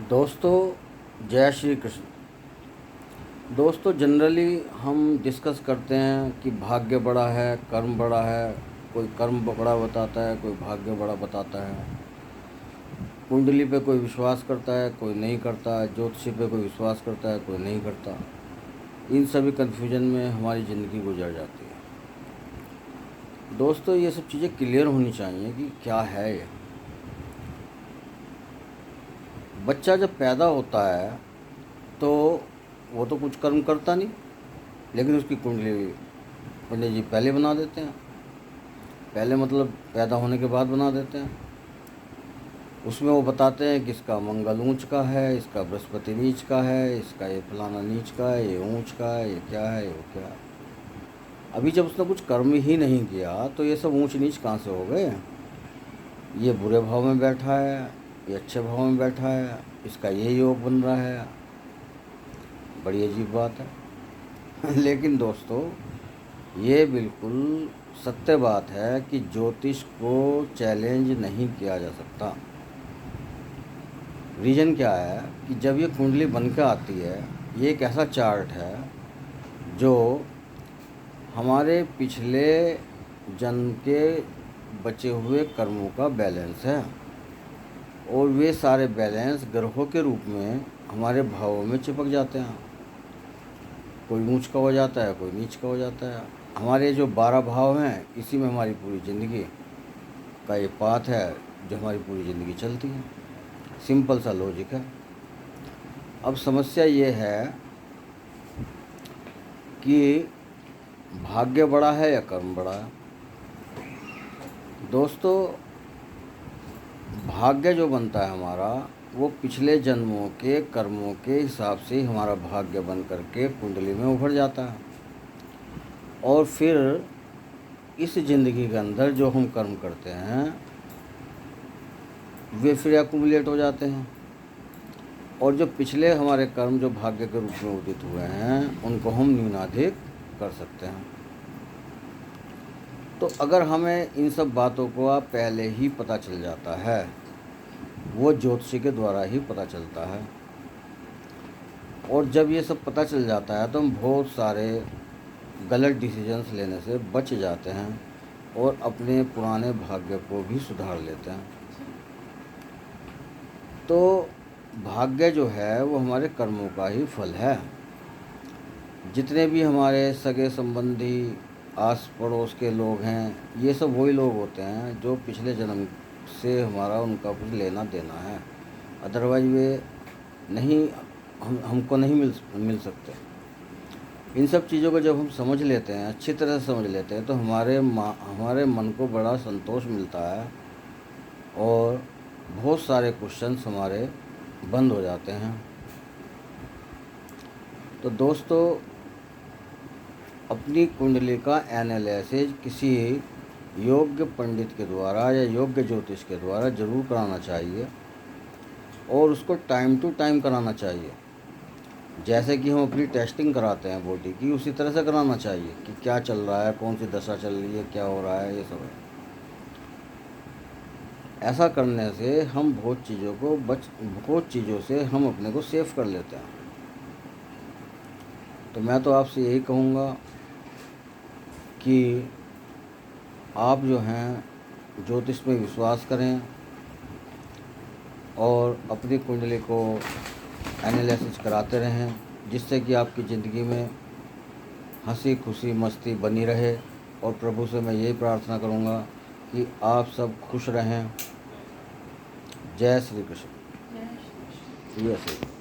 दोस्तों जय श्री कृष्ण। दोस्तों जनरली हम डिस्कस करते हैं कि भाग्य बड़ा है, कर्म बड़ा है। कोई कर्म बड़ा बताता है, कोई भाग्य बड़ा बताता है। कुंडली पे कोई विश्वास करता है, कोई नहीं करता। ज्योतिषी पे कोई विश्वास करता है, कोई नहीं करता। इन सभी कन्फ्यूजन में हमारी ज़िंदगी गुजर जाती है। दोस्तों ये सब चीज़ें क्लियर होनी चाहिए कि क्या है ये। बच्चा जब पैदा होता है तो वो तो कुछ कर्म करता नहीं, लेकिन उसकी कुंडली पंडित जी पहले बना देते हैं। पहले मतलब पैदा होने के बाद बना देते हैं। उसमें वो बताते हैं कि इसका मंगल ऊंच का है, इसका बृहस्पति नीच का है, इसका ये फलाना नीच का है, ये ऊंच का है, ये क्या है, वो क्या है। अभी जब उसने कुछ कर्म ही नहीं किया तो ये सब ऊंच नीच कहाँ से हो गए। ये बुरे भाव में बैठा है, ये अच्छे भाव में बैठा है, इसका ये योग बन रहा है। बड़ी अजीब बात है। लेकिन दोस्तों ये बिल्कुल सत्य बात है कि ज्योतिष को चैलेंज नहीं किया जा सकता। रीज़न क्या है कि जब ये कुंडली बन के आती है, ये एक ऐसा चार्ट है जो हमारे पिछले जन्म के बचे हुए कर्मों का बैलेंस है, और वे सारे बैलेंस ग्रहों के रूप में हमारे भावों में चिपक जाते हैं। कोई ऊंच का हो जाता है, कोई नीच का हो जाता है। हमारे जो 12 भाव हैं, इसी में हमारी पूरी ज़िंदगी का ये पाथ है जो हमारी पूरी ज़िंदगी चलती है। सिंपल सा लॉजिक है। अब समस्या ये है कि भाग्य बड़ा है या कर्म बड़ा है। दोस्तों भाग्य जो बनता है हमारा, वो पिछले जन्मों के कर्मों के हिसाब से ही हमारा भाग्य बन करके कुंडली में उभर जाता है, और फिर इस ज़िंदगी के अंदर जो हम कर्म करते हैं वे फिर एक्युमुलेट हो जाते हैं, और जो पिछले हमारे कर्म जो भाग्य के रूप में उदित हुए हैं उनको हम न्यूनाधिक कर सकते हैं। तो अगर हमें इन सब बातों को पहले ही पता चल जाता है, वो ज्योतिषी के द्वारा ही पता चलता है, और जब ये सब पता चल जाता है तो हम बहुत सारे गलत डिसीजंस लेने से बच जाते हैं और अपने पुराने भाग्य को भी सुधार लेते हैं। तो भाग्य जो है वो हमारे कर्मों का ही फल है। जितने भी हमारे सगे संबंधी आस पड़ोस के लोग हैं, ये सब वही लोग होते हैं जो पिछले जन्म से हमारा उनका कुछ लेना देना है। अदरवाइज वे नहीं हमको नहीं मिल सकते। इन सब चीज़ों को जब हम समझ लेते हैं, अच्छी तरह से समझ लेते हैं, तो हमारे मन को बड़ा संतोष मिलता है, और बहुत सारे क्वेश्चंस हमारे बंद हो जाते हैं। तो दोस्तों अपनी कुंडली का एनालिसिस किसी योग्य पंडित के द्वारा या योग्य ज्योतिष के द्वारा ज़रूर कराना चाहिए, और उसको टाइम टू टाइम कराना चाहिए। जैसे कि हम अपनी टेस्टिंग कराते हैं बॉडी की, उसी तरह से कराना चाहिए कि क्या चल रहा है, कौन सी दशा चल रही है, क्या हो रहा है, ये सब है। ऐसा करने से हम बहुत चीज़ों से हम अपने को सेफ कर लेते हैं। तो मैं तो आपसे यही कहूँगा कि आप जो हैं ज्योतिष में विश्वास करें, और अपनी कुंडली को एनालिसिस कराते रहें, जिससे कि आपकी ज़िंदगी में हंसी खुशी मस्ती बनी रहे। और प्रभु से मैं यही प्रार्थना करूँगा कि आप सब खुश रहें। जय श्री कृष्ण। जय श्री कृष्ण। यस।